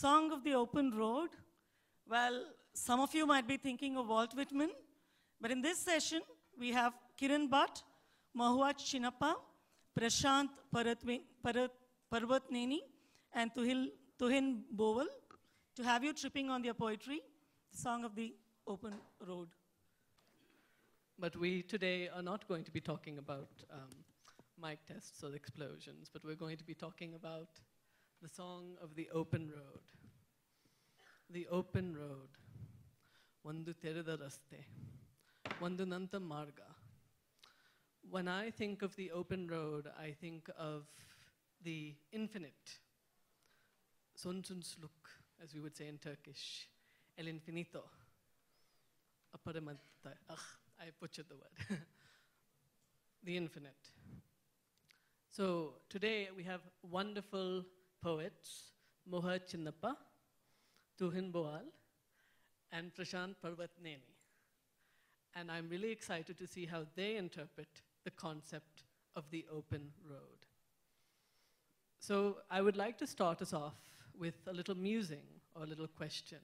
Song of the Open Road. Well, some of you might be thinking of Walt Whitman, but in this session, we have Kiran Bhat, Mohua Chinappa, Prashant Parvatneni, and Tuhin Bhowal to have you tripping on their poetry, the Song of the Open Road. But we today are not going to be talking about mic tests or explosions, but we're going to be talking about the Song of the Open Road. The Open Road. Vandu terida raste. Vandu nanta marga. When I think of the open road, I think of the infinite. Sonsunsluk, as we would say in Turkish. El infinito. Aparamanta. I butchered the word. The infinite. So today we have wonderful poets, Mohua Chinappa, Tuhin Bhowal, and Prashant Parvatneni. And I'm really excited to see how they interpret the concept of the open road. So I would like to start us off with a little musing or a little question.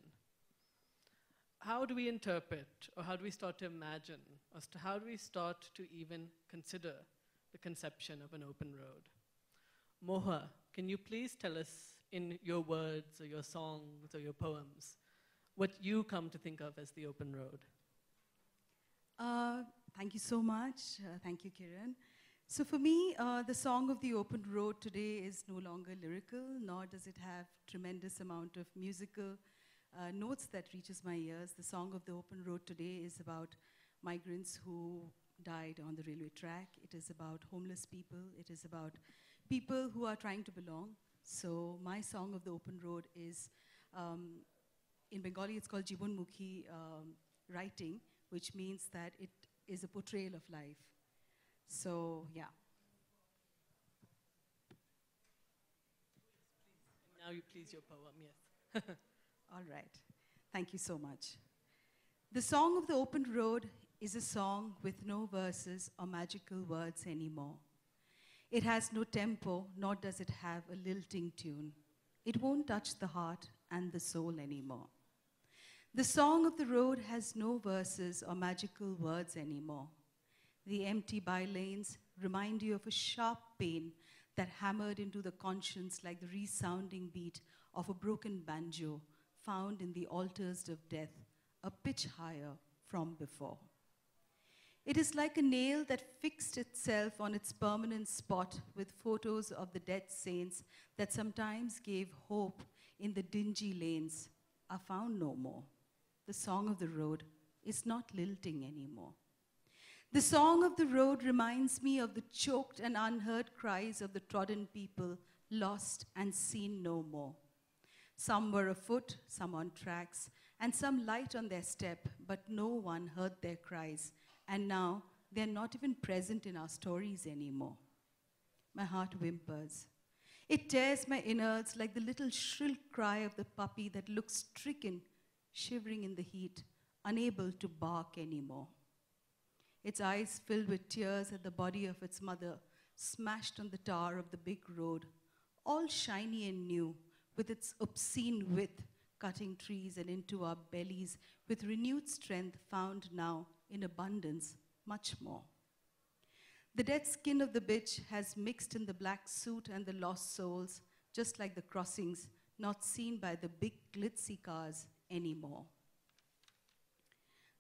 How do we interpret, or how do we start to imagine, as to how do we start to even consider the conception of an open road? Mohua, can you please tell us in your words or your songs or your poems what you come to think of as the open road? Thank you so much. Thank you, Kiran. So for me, the Song of the Open Road today is no longer lyrical, nor does it have tremendous amount of musical notes that reaches my ears. The Song of the Open Road today is about migrants who died on the railway track. It is about homeless people. It is about people who are trying to belong. So my Song of the Open Road is, in Bengali it's called Jibonmukhi writing, which means that it is a portrayal of life. So, yeah. Now you please your poem, yes. All right. Thank you so much. The Song of the Open Road is a song with no verses or magical words anymore. It has no tempo, nor does it have a lilting tune. It won't touch the heart and the soul anymore. The Song of the Road has no verses or magical words anymore. The empty bylanes remind you of a sharp pain that hammered into the conscience like the resounding beat of a broken banjo found in the altars of death, a pitch higher from before. It is like a nail that fixed itself on its permanent spot with photos of the dead saints that sometimes gave hope in the dingy lanes are found no more. The Song of the Road is not lilting anymore. The Song of the Road reminds me of the choked and unheard cries of the trodden people, lost and seen no more. Some were afoot, some on tracks, and some light on their step, but no one heard their cries, and now they're not even present in our stories anymore. My heart whimpers. It tears my innards like the little shrill cry of the puppy that looks stricken, shivering in the heat, unable to bark anymore. Its eyes filled with tears at the body of its mother, smashed on the tar of the big road, all shiny and new, with its obscene width, cutting trees and into our bellies with renewed strength found now in abundance, much more. The dead skin of the bitch has mixed in the black suit and the lost souls, just like the crossings, not seen by the big glitzy cars anymore.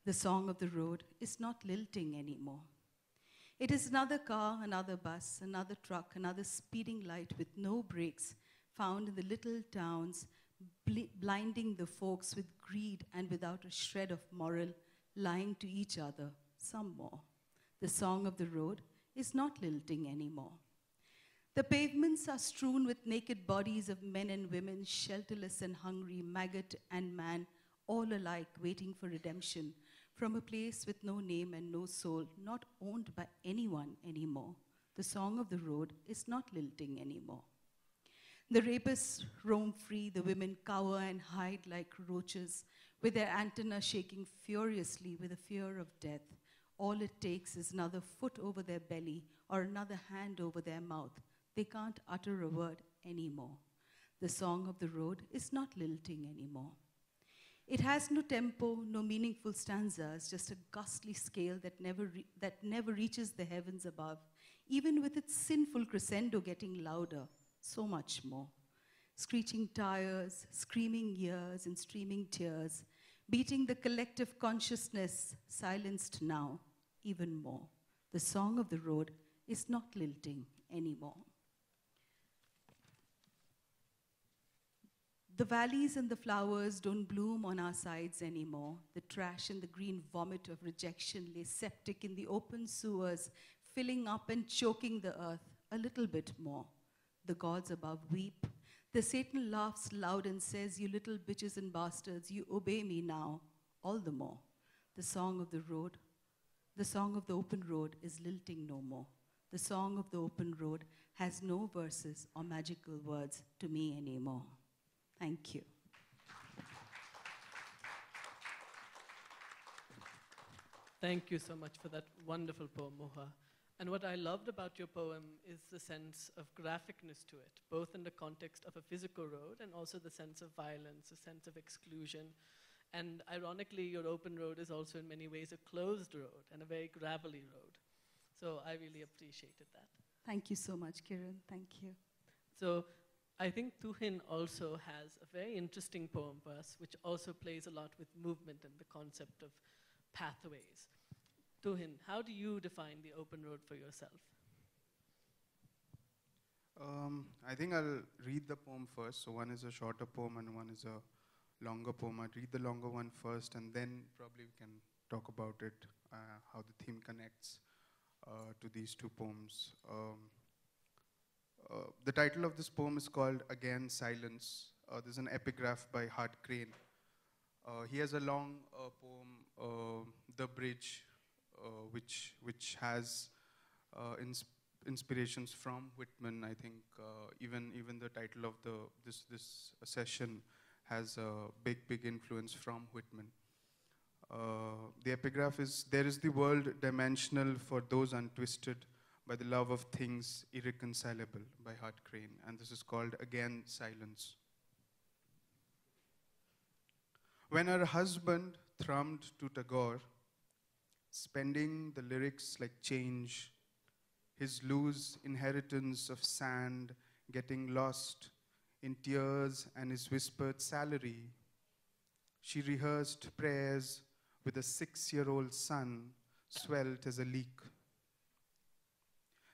The Song of the Road is not lilting anymore. It is another car, another bus, another truck, another speeding light with no brakes found in the little towns, blinding the folks with greed and without a shred of moral, lying to each other, some more. The Song of the Road is not lilting anymore. The pavements are strewn with naked bodies of men and women, shelterless and hungry, maggot and man, all alike waiting for redemption from a place with no name and no soul, not owned by anyone anymore. The Song of the Road is not lilting anymore. The rapists roam free, the women cower and hide like roaches, with their antennae shaking furiously with the fear of death. All it takes is another foot over their belly or another hand over their mouth. They can't utter a word anymore. The song of the road is not lilting anymore. It has no tempo, no meaningful stanzas, just a ghastly scale that never reaches the heavens above, even with its sinful crescendo getting louder, so much more. Screeching tires, screaming ears, and streaming tears, beating the collective consciousness, silenced now, even more. The song of the road is not lilting anymore. The valleys and the flowers don't bloom on our sides anymore. The trash and the green vomit of rejection lay septic in the open sewers, filling up and choking the earth a little bit more. The gods above weep. The Satan laughs loud and says, "You little bitches and bastards, you obey me now, all the more." The song of the road, the song of the open road is lilting no more. The song of the open road has no verses or magical words to me anymore. Thank you. Thank you so much for that wonderful poem, Mohua. And what I loved about your poem is the sense of graphicness to it, both in the context of a physical road and also the sense of violence, a sense of exclusion. And ironically, your open road is also in many ways a closed road and a very gravelly road. So I really appreciated that. Thank you so much, Kiran. Thank you. So I think Tuhin also has a very interesting poem for us, which also plays a lot with movement and the concept of pathways. Tuhin, how do you define the open road for yourself? I think I'll read the poem first. So one is a shorter poem and one is a longer poem. I'll read the longer one first and then probably we can talk about it, how the theme connects to these two poems. The title of this poem is called Again Silence. There's an epigraph by Hart Crane. He has a long poem, The Bridge, which has inspirations from Whitman. I think even the title of this session has a big influence from Whitman. The epigraph is, "There is the world dimensional for those untwisted by the love of things irreconcilable," by Hart Crane, and this is called Again Silence. When her husband thrummed to Tagore, spending the lyrics like change, his loose inheritance of sand getting lost in tears and his whispered salary, she rehearsed prayers with a 6-year-old son swelled as a leak.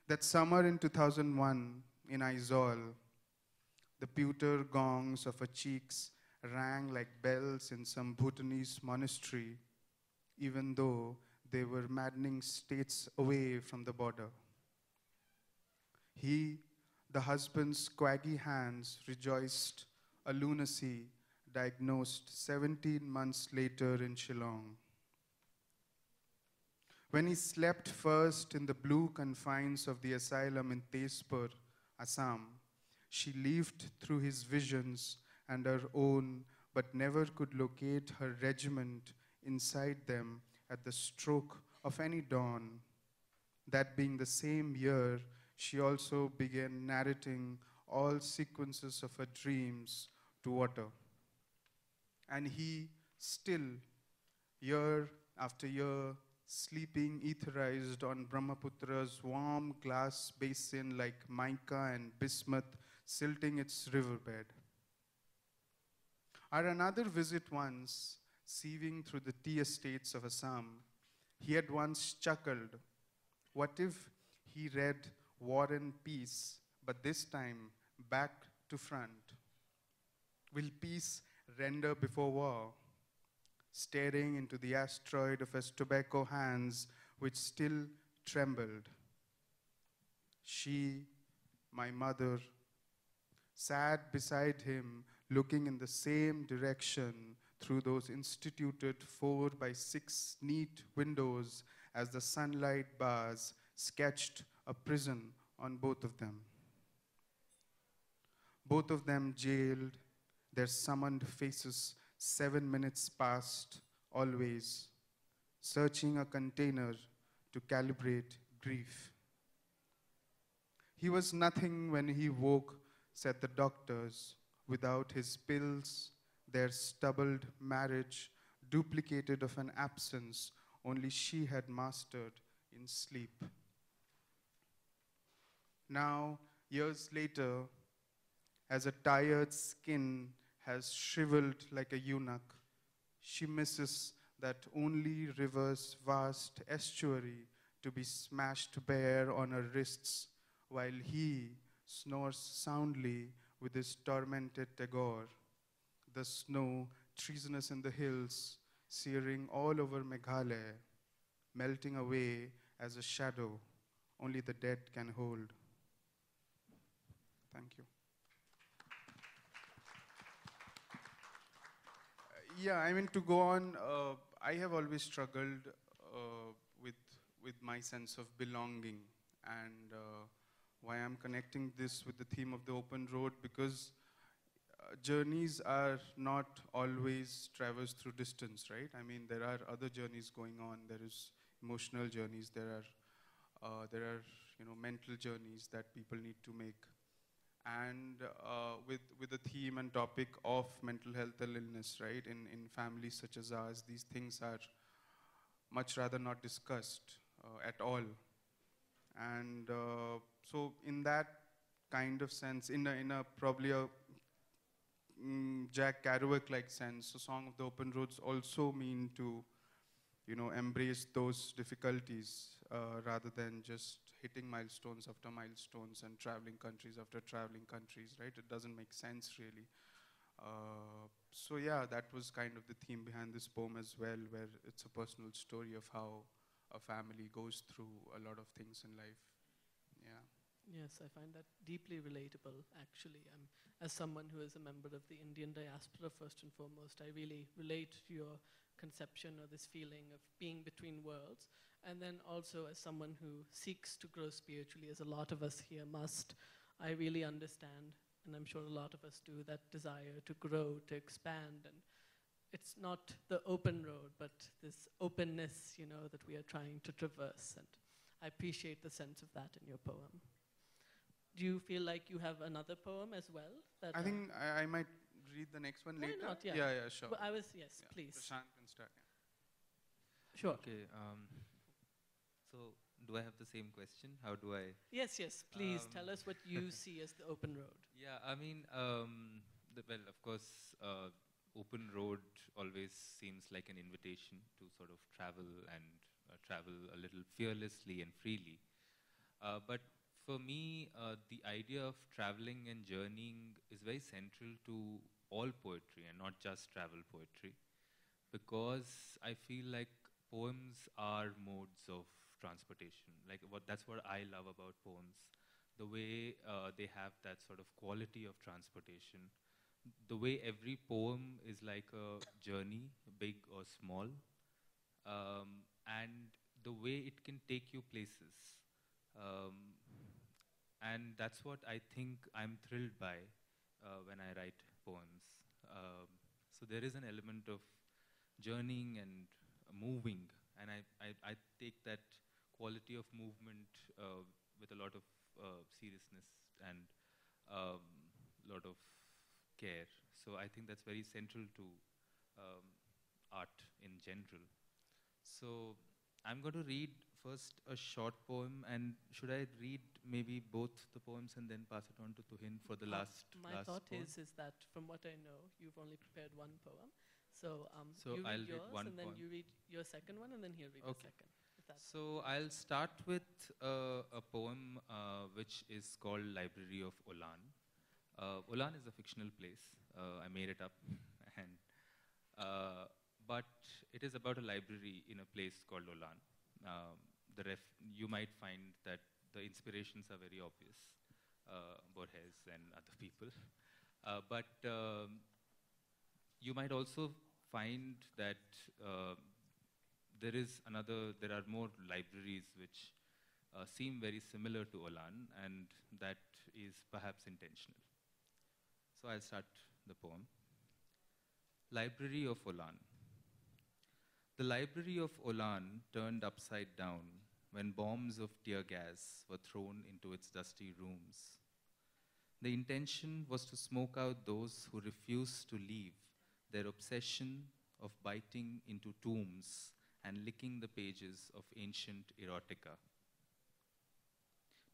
That summer in 2001 in Aizawl, the pewter gongs of her cheeks rang like bells in some Bhutanese monastery, even though they were maddening states away from the border. He, the husband's quaggy hands, rejoiced a lunacy diagnosed 17 months later in Shillong. When he slept first in the blue confines of the asylum in Tezpur, Assam, she leafed through his visions and her own, but never could locate her regiment inside them at the stroke of any dawn. That being the same year, she also began narrating all sequences of her dreams to water. And he still, year after year, sleeping etherized on Brahmaputra's warm glass basin like mica and bismuth, silting its riverbed. At another visit once, sieving through the tea estates of Assam, he had once chuckled, what if he read War and Peace, but this time back to front? Will peace render before war? Staring into the asteroid of his tobacco hands, which still trembled. She, my mother, sat beside him, looking in the same direction through those instituted 4x6 neat windows as the sunlight bars sketched a prison on both of them. Both of them jailed, their summoned faces 7 minutes past, always, searching a container to calibrate grief. He was nothing when he woke, said the doctors, without his pills, their stubbled marriage, duplicated of an absence only she had mastered in sleep. Now, years later, as a tired skin has shriveled like a eunuch, she misses that only river's vast estuary to be smashed bare on her wrists, while he snores soundly with his tormented Tagore. The snow, treasonous in the hills, searing all over Meghalaya, melting away as a shadow only the dead can hold. Thank you. Yeah, I mean, to go on, I have always struggled with, with my sense of belonging, and why I'm connecting this with the theme of the open road, because journeys are not always traversed through distance, right? I mean, there are other journeys going on. There is emotional journeys. There are mental journeys that people need to make. And with the theme and topic of mental health and illness, right? In families such as ours, these things are much rather not discussed at all. And so in that kind of sense, in a probably a Jack Kerouac-like sense, the Song of the Open Roads also mean to, embrace those difficulties rather than just hitting milestones after milestones and traveling countries after traveling countries, right? It doesn't make sense really. So yeah, that was kind of the theme behind this poem as well, where it's a personal story of how a family goes through a lot of things in life. Yeah. Yes, I find that deeply relatable, actually. As someone who is a member of the Indian diaspora, first and foremost, I really relate to your conception or this feeling of being between worlds. And then also as someone who seeks to grow spiritually, as a lot of us here must, I really understand, and I'm sure a lot of us do, that desire to grow, to expand. And it's not the open road, but this openness, that we are trying to traverse. And I appreciate the sense of that in your poem. Do you feel like you have another poem as well? That I think I might read the next one later. Why not? Yeah. Yeah, sure. But yes, yeah. please. Prashant can start. Yeah. Sure. Okay. So, do I have the same question? How do I? Yes, please tell us what you see as the open road. Yeah, I mean, well, of course, open road always seems like an invitation to sort of travel and travel a little fearlessly and freely. But for me, the idea of traveling and journeying is very central to all poetry and not just travel poetry, because I feel like poems are modes of transportation. That's what I love about poems, the way they have that sort of quality of transportation, the way every poem is like a journey, big or small, and the way it can take you places. And that's what I think I'm thrilled by when I write poems. So there is an element of journeying and moving, and I take that quality of movement with a lot of seriousness and a lot of care. So I think that's very central to art in general. So I'm going to read first a short poem, and should I read maybe both the poems and then pass it on to Tuhin for the last My thought poem? is that from what I know, you've only prepared one poem. So, So you I'll read yours, read one and then poem. you read your second one, and then he'll read the second. If that's So I'll start with a poem which is called Library of Ulan. Ulan is a fictional place. I made it up. and But it is about a library in a place called Ulan. You might find that the inspirations are very obvious, Borges and other people. But you might also find that there are more libraries which seem very similar to Ulan, and that is perhaps intentional. So I'll start the poem. Library of Ulan. The library of Ulan turned upside down when bombs of tear gas were thrown into its dusty rooms. The intention was to smoke out those who refused to leave their obsession of biting into tombs and licking the pages of ancient erotica.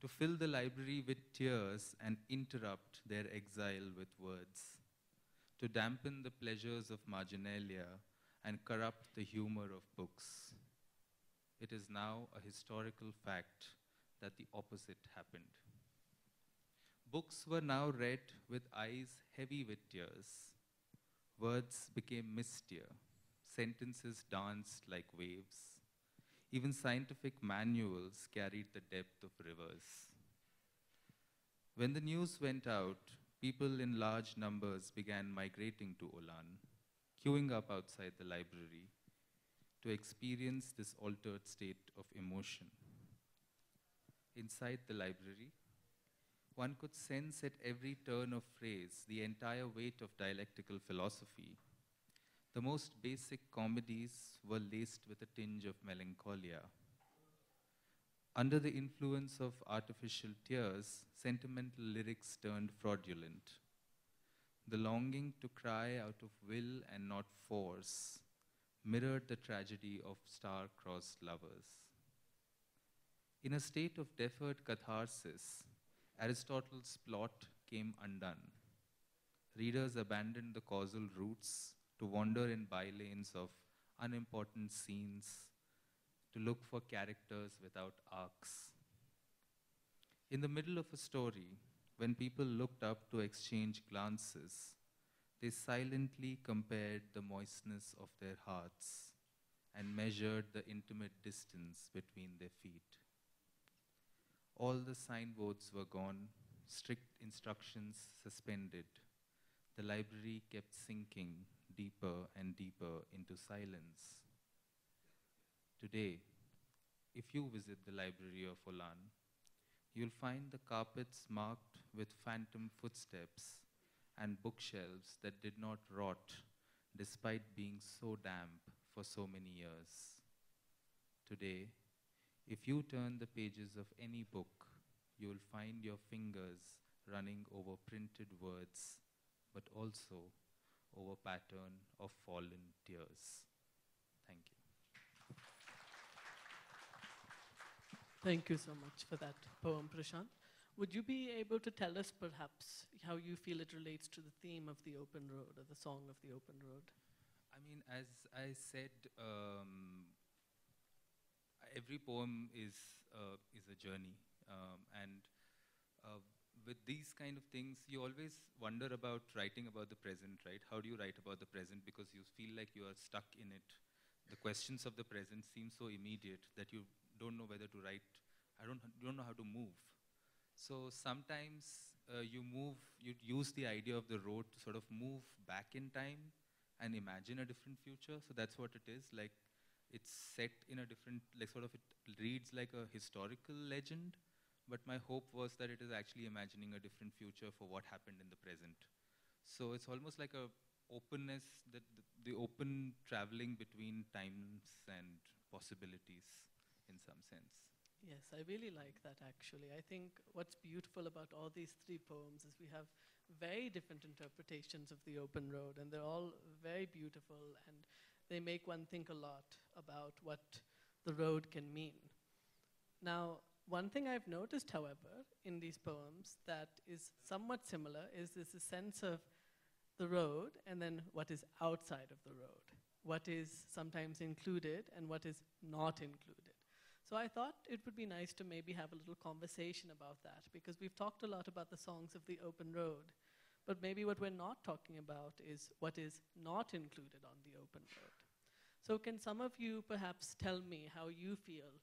To fill the library with tears and interrupt their exile with words. To dampen the pleasures of marginalia and corrupt the humor of books. It is now a historical fact that the opposite happened. Books were now read with eyes heavy with tears. Words became mistier. Sentences danced like waves. Even scientific manuals carried the depth of rivers. When the news went out, people in large numbers began migrating to Ulan, queuing up outside the library to experience this altered state of emotion. Inside the library, one could sense at every turn of phrase the entire weight of dialectical philosophy. The most basic comedies were laced with a tinge of melancholia. Under the influence of artificial tears, sentimental lyrics turned fraudulent. The longing to cry out of will and not force mirrored the tragedy of star-crossed lovers. In a state of deferred catharsis, Aristotle's plot came undone. Readers abandoned the causal roots to wander in bylanes of unimportant scenes, to look for characters without arcs. In the middle of a story, when people looked up to exchange glances, they silently compared the moistness of their hearts and measured the intimate distance between their feet. All the signboards were gone, strict instructions suspended. The library kept sinking deeper and deeper into silence. Today, if you visit the library of Ulan, you'll find the carpets marked with phantom footsteps and bookshelves that did not rot despite being so damp for so many years. Today, if you turn the pages of any book, you will find your fingers running over printed words, but also over pattern of fallen tears. Thank you. Thank you so much for that poem, Prashant. Would you be able to tell us perhaps how you feel it relates to the theme of the open road or the song of the open road? I mean, as I said, every poem is a journey, and with these kind of things, you always wonder about writing about the present, right? How do you write about the present? Because you feel like you are stuck in it. The questions of the present seem so immediate that you don't know whether to write. You don't know how to move. So sometimes you use the idea of the road to sort of move back in time and imagine a different future. So that's what it is. Like, it's set in a different, like sort of it reads like a historical legend, but my hope was that it is actually imagining a different future for what happened in the present. So it's almost like a openness, the open traveling between times and possibilities in some sense. Yes, I really like that actually. I think what's beautiful about all these three poems is we have very different interpretations of the open road, and they're all very beautiful, and they make one think a lot about what the road can mean. Now, one thing I've noticed, however, in these poems that is somewhat similar is this sense of the road and then what is outside of the road, what is sometimes included and what is not included. So I thought it would be nice to maybe have a little conversation about that, because we've talked a lot about the songs of the open road, but maybe what we're not talking about is what is not included on the open road. So can some of you perhaps tell me how you feel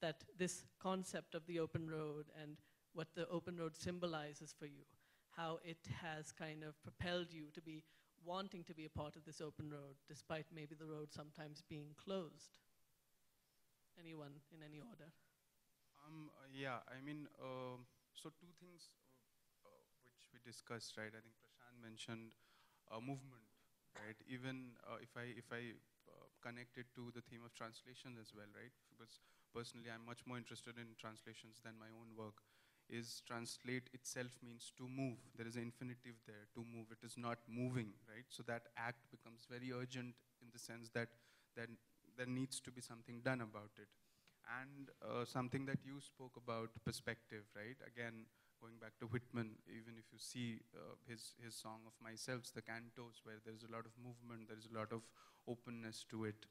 that this concept of the open road and what the open road symbolizes for you, how it has kind of propelled you to be wanting to be a part of this open road, despite maybe the road sometimes being closed? Anyone in any order? Yeah, I mean, so two things which we discussed, right? I think Prashant mentioned movement, right? Even if I connect it to the theme of translation as well, right? Because personally, I'm much more interested in translations than my own work. is translate itself means to move. There is an infinitive there, to move. It is not moving, right? So that act becomes very urgent in the sense that there needs to be something done about it. And something that you spoke about, perspective, right? Again, going back to Whitman, even if you see his song of Myself, the cantos, where there's a lot of movement, there's a lot of openness to it.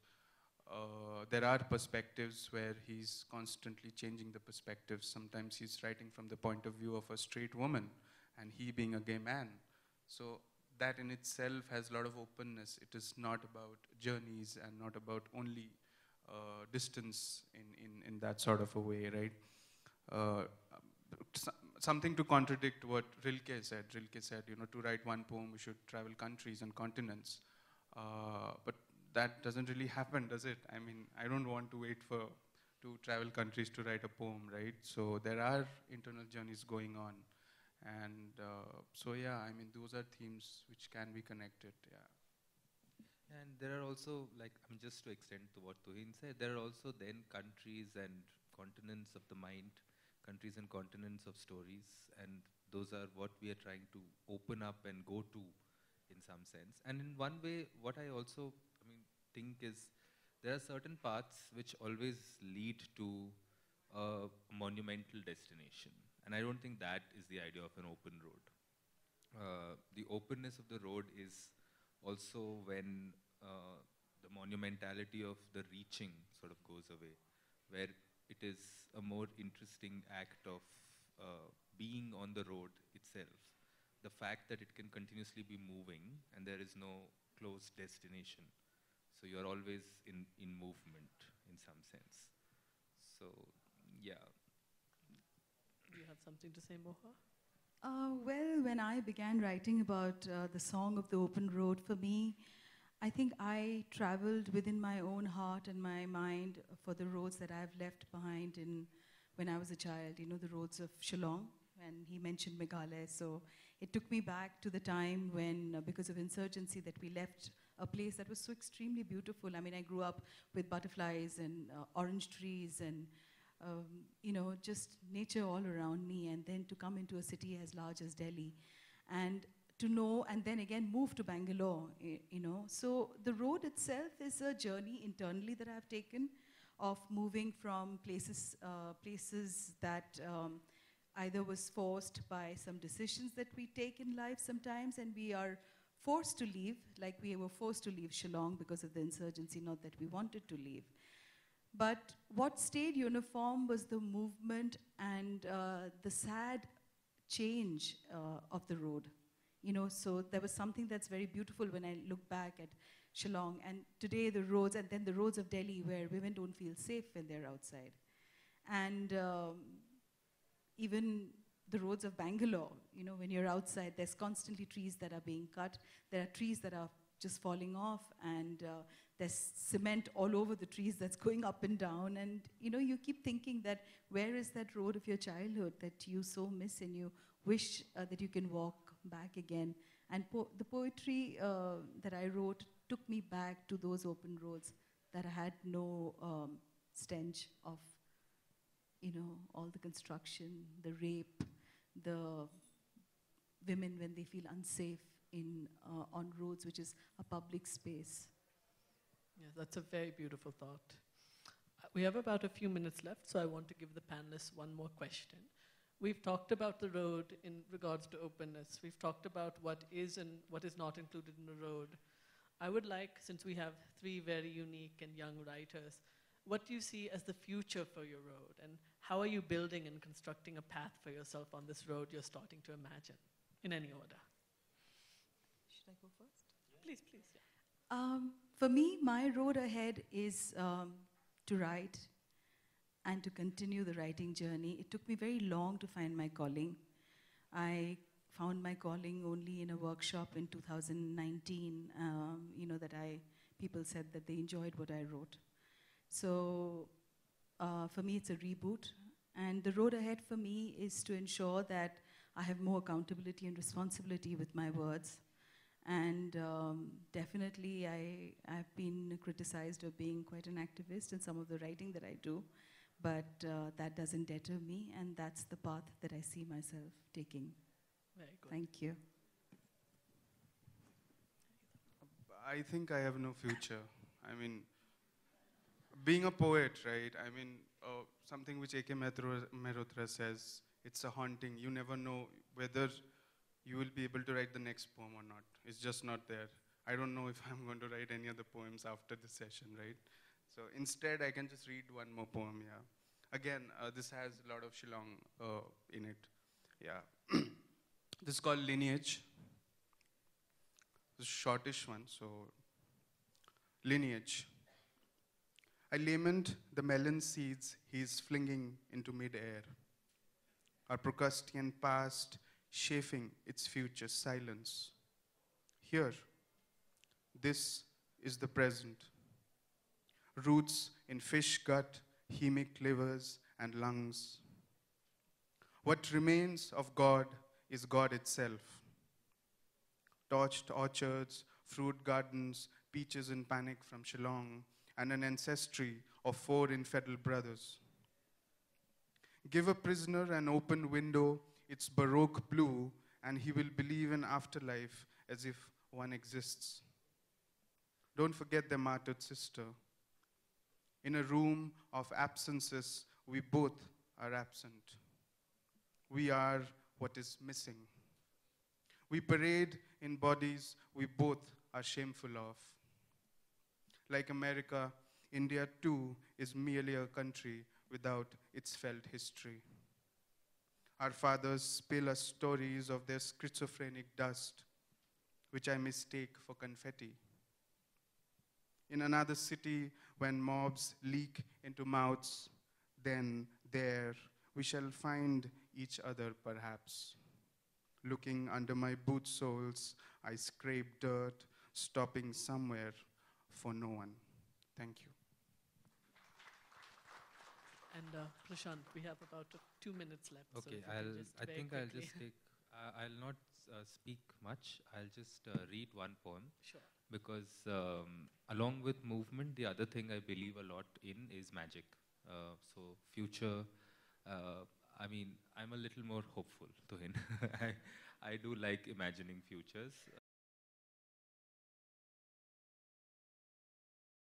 There are perspectives where he's constantly changing the perspectives. Sometimes he's writing from the point of view of a straight woman, and he being a gay man. So that in itself has a lot of openness. It is not about journeys and not about only distance in that sort of a way, right? Something to contradict what Rilke said. Rilke said, you know, to write one poem, we should travel countries and continents. But that doesn't really happen, does it? I mean, I don't want to wait to travel countries to write a poem, right? So there are internal journeys going on. And so, yeah, I mean, those are themes which can be connected, yeah. And there are also, like, I mean, just to extend to what Tuhin said, there are also then countries and continents of the mind, countries and continents of stories, and those are what we are trying to open up and go to in some sense. And in one way, what I also, I mean, think is there are certain paths which always lead to a monumental destination. And I don't think that is the idea of an open road. The openness of the road is also when the monumentality of the reaching sort of goes away, where it is a more interesting act of being on the road itself. The fact that it can continuously be moving and there is no closed destination. So you're always in movement in some sense. So, yeah. Do you have something to say, Mohua? Well, when I began writing about the song of the open road, for me, I think I traveled within my own heart and my mind for the roads that I've left behind when I was a child, you know, the roads of Shillong, and he mentioned Meghalaya. So it took me back to the time when, because of insurgency, that we left a place that was so extremely beautiful. I mean, I grew up with butterflies and orange trees and you know, just nature all around me, and then to come into a city as large as Delhi, and to know, and then again move to Bangalore, you know. So the road itself is a journey internally that I've taken of moving from places that either was forced by some decisions that we take in life sometimes, and we are forced to leave, like we were forced to leave Shillong because of the insurgency, not that we wanted to leave. But what stayed uniform was the movement and the sad change of the road. You know, so there was something that's very beautiful when I look back at Shillong, and today the roads, and then the roads of Delhi where women don't feel safe when they're outside. And even the roads of Bangalore, you know, when you're outside, there's constantly trees that are being cut. There are trees that are just falling off, and there's cement all over the trees that's going up and down. And, you know, you keep thinking that where is that road of your childhood that you so miss and you wish that you can walk back again. And the poetry that I wrote took me back to those open roads that had no stench of, you know, all the construction, the rape, the women when they feel unsafe on roads, which is a public space. Yes, that's a very beautiful thought. We have about a few minutes left, so I want to give the panelists one more question. We've talked about the road in regards to openness. We've talked about what is and what is not included in the road. I would like, since we have three very unique and young writers, what do you see as the future for your road? And how are you building and constructing a path for yourself on this road you're starting to imagine, in any order? Should I go first? Please, please. Yeah. For me, my road ahead is to write and to continue the writing journey. It took me very long to find my calling. I found my calling only in a workshop in 2019, you know, that people said that they enjoyed what I wrote. So for me, it's a reboot. And the road ahead for me is to ensure that I have more accountability and responsibility with my words. And definitely, I've been criticized of being quite an activist in some of the writing that I do. but that doesn't deter me, and that's the path that I see myself taking. Very good. Thank you. I think I have no future. I mean, being a poet, right? I mean, something which A.K. Mehrotra says, it's a haunting. You never know whether you will be able to write the next poem or not. It's just not there. I don't know if I'm going to write any other poems after this session, right? So instead, I can just read one more poem, yeah. Again, this has a lot of Shillong in it, yeah. This is called Lineage. It's a shortish one, so. Lineage. I lament the melon seeds he's flinging into mid-air. Our Procrustean past chafing its future silence. Here, this is the present. Roots in fish gut, hemic livers, and lungs. What remains of God is God itself. Torched orchards, fruit gardens, peaches in panic from Shillong, and an ancestry of 4 infidel brothers. Give a prisoner an open window, its Baroque blue, and he will believe in afterlife as if one exists. Don't forget their martyred sister. In a room of absences, we both are absent. We are what is missing. We parade in bodies we both are shameful of. Like America, India too is merely a country without its felt history. Our fathers spill us stories of their schizophrenic dust, which I mistake for confetti. In another city, when mobs leak into mouths, then there we shall find each other perhaps. Looking under my boot soles, I scrape dirt, stopping somewhere for no one. Thank you. And Prashant, we have about 2 minutes left. Okay, so I think I'll just take, I'll not speak much. I'll just read one poem. Sure. Because along with movement, the other thing I believe a lot in is magic. So future, I mean, I'm a little more hopeful, Tuhin. I do like imagining futures.